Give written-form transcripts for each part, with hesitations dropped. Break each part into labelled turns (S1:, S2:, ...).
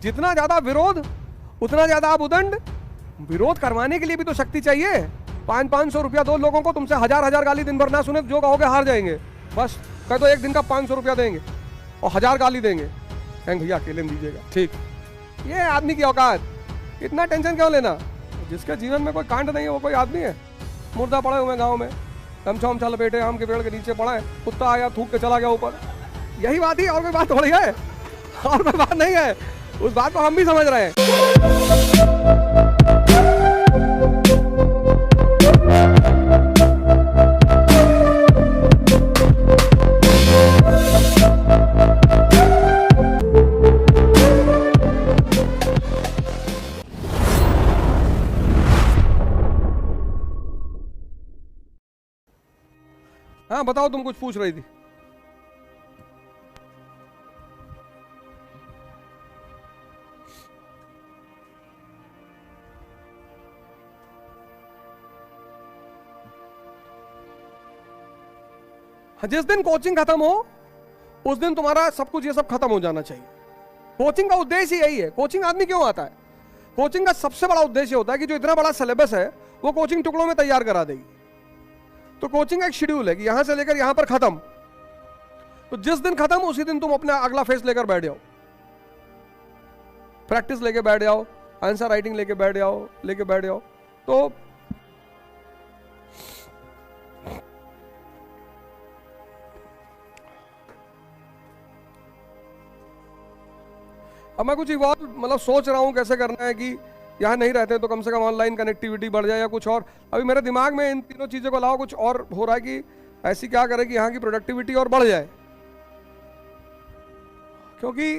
S1: जितना ज्यादा विरोध उतना ज्यादा आप उदंड। विरोध करवाने के लिए भी तो शक्ति चाहिए। 500-500 रुपया दो लोगों को, तुमसे 1000-1000 गाली दिन भर ना सुने जो कहोगे हार जाएंगे। बस कह दो एक दिन का 500 रुपया देंगे और 1000 गाली देंगे, कहेंगे भैया अकेले में दीजिएगा, ठीक। ये आदमी की औकात, इतना टेंशन क्यों लेना? जिसके जीवन में कोई कांड नहीं है वो कोई आदमी है? मुर्दा पड़े हुए गाँव में, गमछा उमछा लपेटे आम के पेड़ के नीचे पड़ा है, कुत्ता आया थूक के चला गया ऊपर। यही बात ही, और कोई बात थोड़ी है, और कोई बात नहीं है। उस बात को हम भी समझ रहे हैं। हाँ बताओ, तुम कुछ पूछ रही थी। जिस दिन कोचिंग खत्म हो उस दिन तुम्हारा सब कुछ ये सब खत्म हो जाना चाहिए। कोचिंग का उद्देश्य यही है। कोचिंग आदमी क्यों आता है? कोचिंग का सबसे बड़ा उद्देश्य होता है कि जो इतना बड़ा सिलेबस है वो कोचिंग टुकड़ों में तैयार करा देगी। तो कोचिंग एक शेड्यूल है कि यहां से लेकर यहां पर खत्म। तो जिस दिन खत्म उसी दिन तुम अपना अगला फेज लेकर बैठ जाओ, प्रैक्टिस लेके बैठ जाओ, आंसर राइटिंग लेके बैठ जाओ। तो अब मैं कुछ इवॉल्व मतलब सोच रहा हूं कैसे करना है कि यहाँ नहीं रहते तो कम से कम ऑनलाइन कनेक्टिविटी बढ़ जाए या कुछ और। अभी मेरे दिमाग में इन तीनों चीज़ों के अलावा कुछ और हो रहा है कि ऐसी क्या करें कि यहाँ की प्रोडक्टिविटी और बढ़ जाए। क्योंकि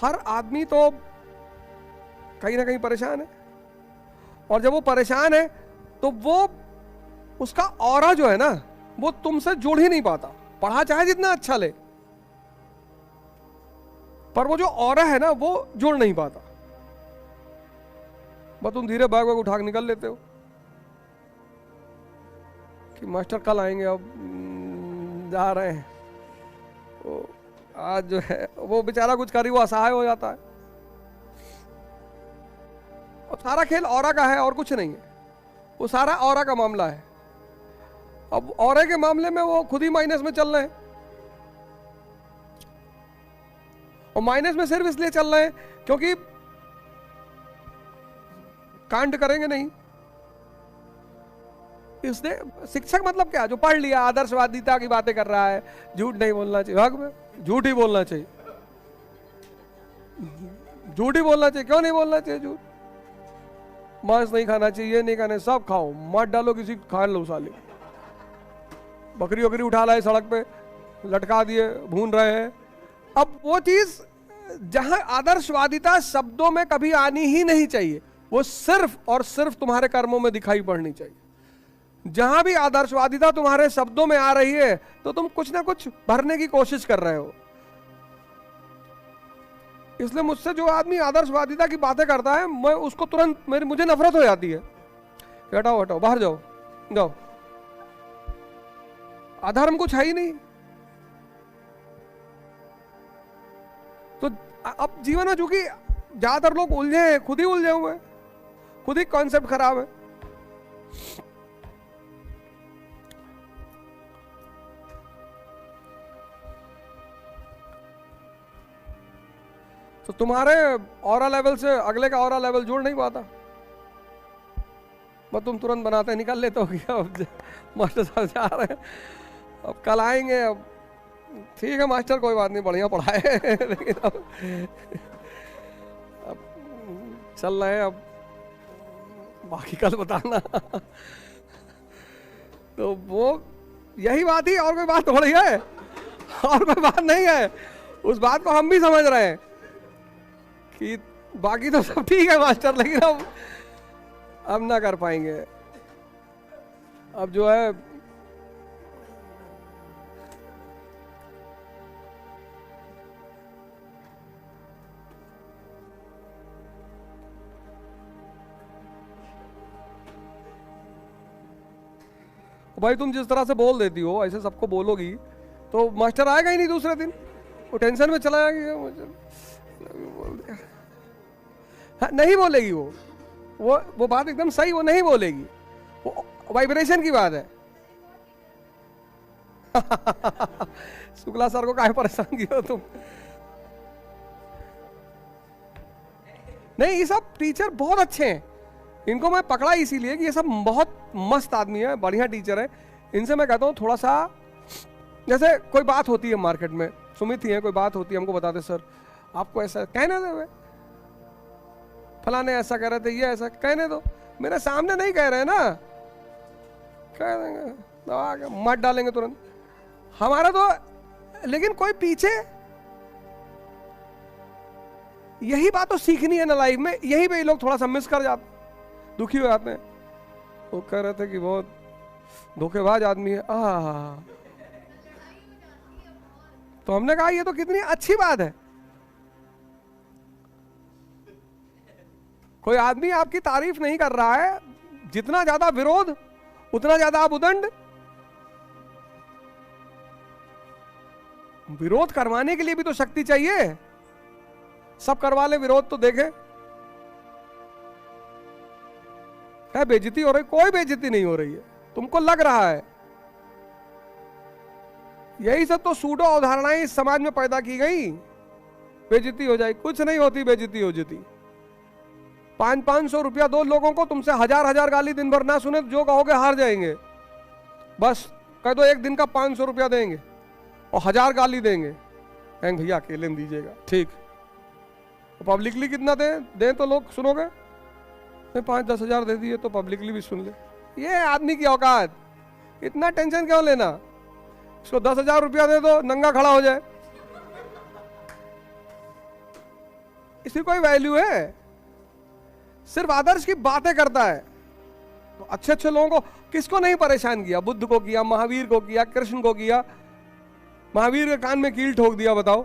S1: हर आदमी तो कहीं ना कहीं परेशान है, और जब वो परेशान है तो वो उसका ऑरा जो है ना वो तुमसे जुड़ ही नहीं पाता, पढ़ा चाहे जितना अच्छा ले, पर वो जो ऑरा है ना वो जुड़ नहीं पाता। बस तुम धीरे बैग वैग उठा के निकल लेते हो कि मास्टर कल आएंगे, अब जा रहे हैं। तो आज जो है वो बेचारा कुछ करी वो असहाय हो जाता है। और सारा खेल ऑरा का है और कुछ नहीं है, वो सारा ऑरा का मामला है। अब ऑरे के मामले में वो खुद ही माइनस में चल रहे हैं, और माइनस में सिर्फ इसलिए चल रहे हैं क्योंकि कांड करेंगे नहीं। इसलिए शिक्षक मतलब क्या, जो पढ़ लिया आदर्शवादिता की बातें कर रहा है, झूठ नहीं बोलना चाहिए, हक में झूठ ही बोलना चाहिए, झूठ ही बोलना चाहिए। क्यों नहीं बोलना चाहिए झूठ? मांस नहीं खाना चाहिए, नहीं खाने, सब खाओ, मत डालो किसी खा लो साले। बकरी वकरी उठा लाए सड़क पे लटका दिए, भून रहे हैं। अब वो चीज जहां आदर्शवादिता शब्दों में कभी आनी ही नहीं चाहिए, वो सिर्फ और सिर्फ तुम्हारे कर्मों में दिखाई पड़नी चाहिए। जहां भी आदर्शवादिता तुम्हारे शब्दों में आ रही है तो तुम कुछ ना कुछ भरने की कोशिश कर रहे हो। इसलिए मुझसे जो आदमी आदर्शवादिता की बातें करता है, मैं उसको तुरंत मुझे नफरत हो जाती है। हटाओ हटाओ, बाहर जाओ, जाओ, अधर्म कुछ है ही नहीं। तो अब जीवन में चूंकि ज्यादातर लोग उलझे हैं, खुद ही उलझे हुए हैं, खुद ही कॉन्सेप्ट खराब है। तो तुम्हारे ऑरा लेवल से अगले का ऑरा लेवल जोड़ नहीं पाता, बस तुम तुरंत बनाते निकल लेते हो कि अब मास्टर साहब जा रहे हैं, अब कल आएंगे, अब ठीक है मास्टर कोई बात नहीं, बढ़िया पढ़ाए लेकिन अब चल रहे हैं, अब बाकी कल बताना। तो वो यही बात ही, और कोई बात थोड़ी है, और कोई बात नहीं है। उस बात को हम भी समझ रहे हैं कि बाकी तो सब ठीक है मास्टर, लेकिन अब ना कर पाएंगे। अब जो है भाई तुम जिस तरह से बोल देती हो ऐसे सबको बोलोगी तो मास्टर आएगा ही नहीं दूसरे दिन, वो टेंशन में चला जाएगा। मुझे बोल दिया। हाँ, नहीं बोलेगी वो बात एकदम सही, वो नहीं बोलेगी, वो वाइब्रेशन की बात है। शुक्ला सर को काहे परेशान किया तुम? नहीं, ये सब टीचर बहुत अच्छे हैं, इनको मैं पकड़ा इसीलिए कि ये सब बहुत मस्त आदमी है, बढ़िया टीचर है। इनसे मैं कहता हूँ थोड़ा सा, जैसे कोई बात होती है मार्केट में, सुमित ही है, कोई बात होती है, हमको बताते सर आपको ऐसा कहने दो, फलाने ऐसा कह रहे थे, ये ऐसा कहने दो, मेरे सामने नहीं कह रहे ना, कह देंगे दबा के मत डालेंगे तुरंत हमारा तो। लेकिन कोई पीछे, यही बात तो सीखनी है ना लाइफ में, यही पे ये लोग थोड़ा सा मिस कर जाते, दुखी हो जाते हैं। वो कह रहे थे कि बहुत धोखेबाज आदमी है, तो हमने कहा ये तो कितनी अच्छी बात है, कोई आदमी आपकी तारीफ नहीं कर रहा है, जितना ज्यादा विरोध उतना ज्यादा आप उदंड। विरोध करवाने के लिए भी तो शक्ति चाहिए, सब करवा ले विरोध तो देखे, है बेइज्जती हो रही? कोई बेइज्जती नहीं हो रही है, तुमको लग रहा है। यही सब तो सूडो अवधारणाएं इस समाज में पैदा की गई, बेइज्जती हो जाए, कुछ नहीं होती बेइज्जती हो जाती। 500-500 रुपया दो लोगों को, तुमसे 1000-1000 गाली दिन भर ना सुने, जो कहोगे हार जाएंगे। बस कह दो एक दिन का 500 रुपया देंगे और 1000 गाली देंगे, कहेंगे भैया अकेले में दीजिएगा, ठीक। तो पब्लिकली कितना दें तो लोग सुनोगे? 5-10 हजार दे दिए तो पब्लिकली भी सुन ले। ये आदमी की औकात, इतना टेंशन क्यों लेना? इसको 10,000 रुपया दे दो, नंगा खड़ा हो जाए, इसकी कोई वैल्यू है? सिर्फ आदर्श की बातें करता है। तो अच्छे अच्छे लोगों को किसको नहीं परेशान किया? बुद्ध को किया, महावीर को किया, कृष्ण को किया, महावीर के कान में कील ठोक दिया, बताओ।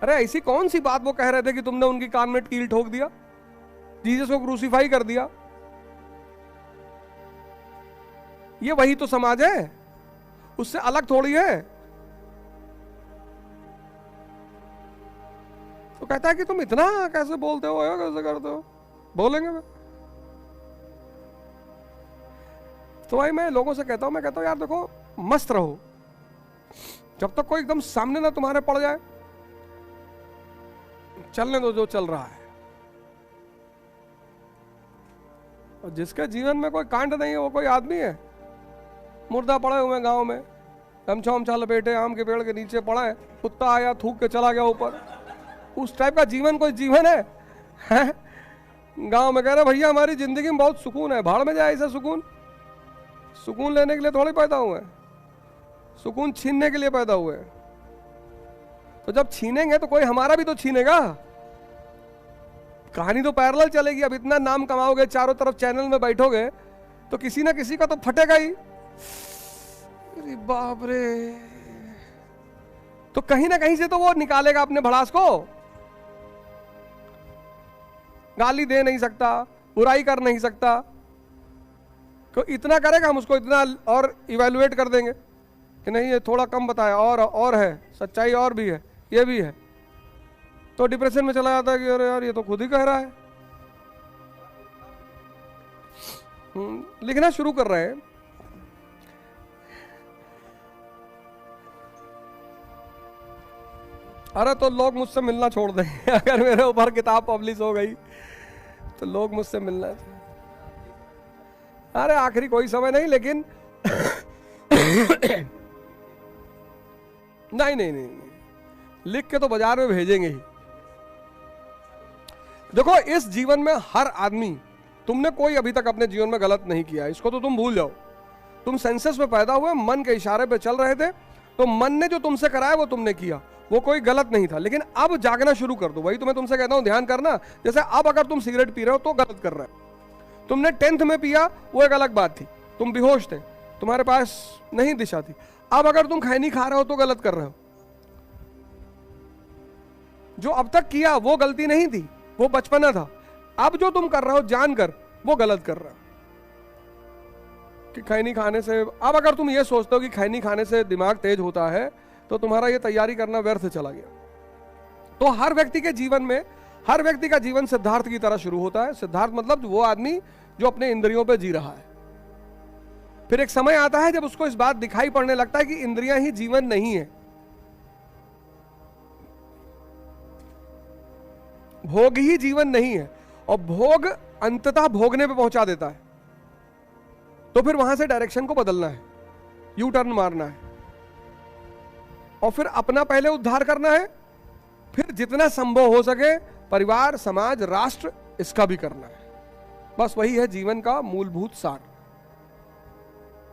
S1: अरे ऐसी कौन सी बात वो कह रहे थे कि तुमने उनकी कान में कील ठोक दिया? जीसस को क्रूसीफाई कर दिया। ये वही तो समाज है, उससे अलग थोड़ी है। तो कहता है कि तुम इतना कैसे बोलते हो, कैसे करते हो? बोलेंगे मैं तो भाई, मैं लोगों से कहता हूं, मैं कहता हूं यार देखो, मस्त रहो, जब तक कोई एकदम सामने ना तुम्हारे पड़ जाए, चलने दो जो चल रहा है। और जिसके जीवन में कोई कांड नहीं है, वो कोई आदमी है? मुर्दा पड़े हुए गांव में, गमछा उमछा लपेटे, आम के पेड़ के नीचे पड़ा है, कुत्ता आया थूक के चला गया ऊपर, उस टाइप का जीवन कोई जीवन है? गांव में कह रहे भैया हमारी जिंदगी में बहुत सुकून है, भाड़ में जाए ऐसा सुकून। सुकून लेने के लिए थोड़ी पैदा हुए, सुकून छीनने के लिए पैदा हुए। तो जब छीनेंगे तो कोई हमारा भी तो छीनेगा। कहानी तो पैरेलल चलेगी। अब इतना नाम कमाओगे, चारों तरफ चैनल में बैठोगे, तो किसी ना किसी का तो फटेगा ही। अरे बाप रे, तो कहीं ना कहीं से तो वो निकालेगा अपने भड़ास को। गाली दे नहीं सकता, बुराई कर नहीं सकता, तो इतना करेगा, हम उसको इतना और इवेलुएट कर देंगे कि नहीं ये थोड़ा कम बताया, और है सच्चाई, और भी है, ये भी है। तो डिप्रेशन में चला जाता है कि अरे यार ये तो खुद ही कह रहा है। लिखना शुरू कर रहे हैं। अरे तो लोग मुझसे मिलना छोड़ दें अगर मेरे ऊपर किताब पब्लिश हो गई तो लोग मुझसे मिलना। अरे आखिरी कोई समय नहीं, लेकिन नहीं, लिख के तो बाजार में भेजेंगे ही। देखो इस जीवन में हर आदमी, तुमने कोई अभी तक अपने जीवन में गलत नहीं किया, इसको तो तुम भूल जाओ। तुम सेंसस में पैदा हुए, मन के इशारे पे चल रहे थे, तो मन ने जो तुमसे कराया वो तुमने किया, वो कोई गलत नहीं था। लेकिन अब जागना शुरू कर दो। वही तो मैं तुमसे कहता हूं, ध्यान करना। जैसे अब अगर तुम सिगरेट पी रहे हो तो गलत कर रहे हो। तुमने 10th में पिया, वो एक अलग बात थी, तुम बेहोश थे, तुम्हारे पास नहीं दिशा थी। अब अगर तुम खैनी खा रहे हो तो गलत कर रहे हो। जो अब तक किया वो गलती नहीं थी, वो बचपना था। अब जो तुम कर रहे हो जानकर, वो गलत कर रहे हो। कि खैनी खाने से, अब अगर तुम ये सोचते हो कि खैनी खाने से दिमाग तेज होता है तो तुम्हारा ये तैयारी करना व्यर्थ चला गया। तो हर व्यक्ति के जीवन में, हर व्यक्ति का जीवन सिद्धार्थ की तरह शुरू होता है। सिद्धार्थ मतलब वो आदमी जो अपने इंद्रियों पे जी रहा है। फिर एक समय आता है जब उसको इस बात दिखाई पड़ने लगता है कि इंद्रियां ही जीवन नहीं है, भोग ही जीवन नहीं है, और भोग अंततः भोगने पे पहुंचा देता है। तो फिर वहां से डायरेक्शन को बदलना है, यू टर्न मारना है, और फिर अपना पहले उद्धार करना है, फिर जितना संभव हो सके परिवार, समाज, राष्ट्र, इसका भी करना है। बस वही है जीवन का मूलभूत सार।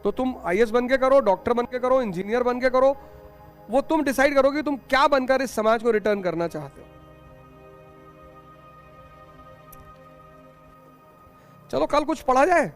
S1: तो तुम आईएएस बन के करो, डॉक्टर बन के करो, इंजीनियर बन के करो, वो तुम डिसाइड करो कि तुम क्या बनकर इस समाज को रिटर्न करना चाहते हो। चलो कल कुछ पढ़ा जाए।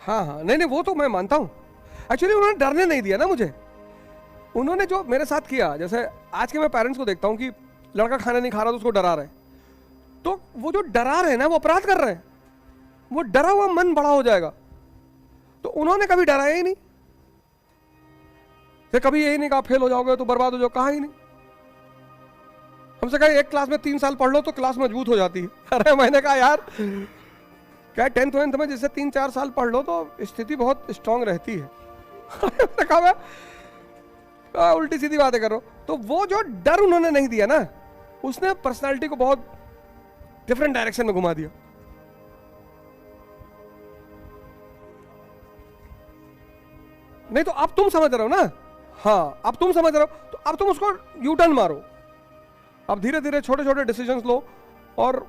S1: हाँ हाँ, नहीं नहीं, वो तो मैं मानता हूं। एक्चुअली उन्होंने डरने नहीं दिया ना मुझे। उन्होंने जो मेरे साथ किया, जैसे आज के मैं पेरेंट्स को देखता हूं कि लड़का खाना नहीं खा रहा तो उसको डरा रहे, तो वो जो डरा रहे हैं ना, वो अपराध कर रहे हैं। वो डरा हुआ मन बड़ा हो जाएगा। तो उन्होंने कभी डराया ही नहीं, तो कभी यही नहीं कहा फेल हो जाओगे तो बर्बाद हो जाओ, कहा ही नहीं। हमसे कहा एक क्लास में 3 साल पढ़ लो तो क्लास मजबूत हो जाती है। अरे मैंने कहा यार, क्या 10th में जैसे 3-4 साल पढ़ लो तो स्थिति बहुत स्ट्रांग रहती है। कहा उल्टी सीधी बातें करो। तो वो जो डर उन्होंने नहीं दिया ना, उसने पर्सनालिटी को बहुत डिफरेंट डायरेक्शन में घुमा दिया। नहीं तो अब तुम समझ रहे हो ना, हाँ अब तुम समझ रहे हो, तो अब तुम उसको यू टर्न मारो। अब धीरे धीरे छोटे छोटे डिसीजंस लो और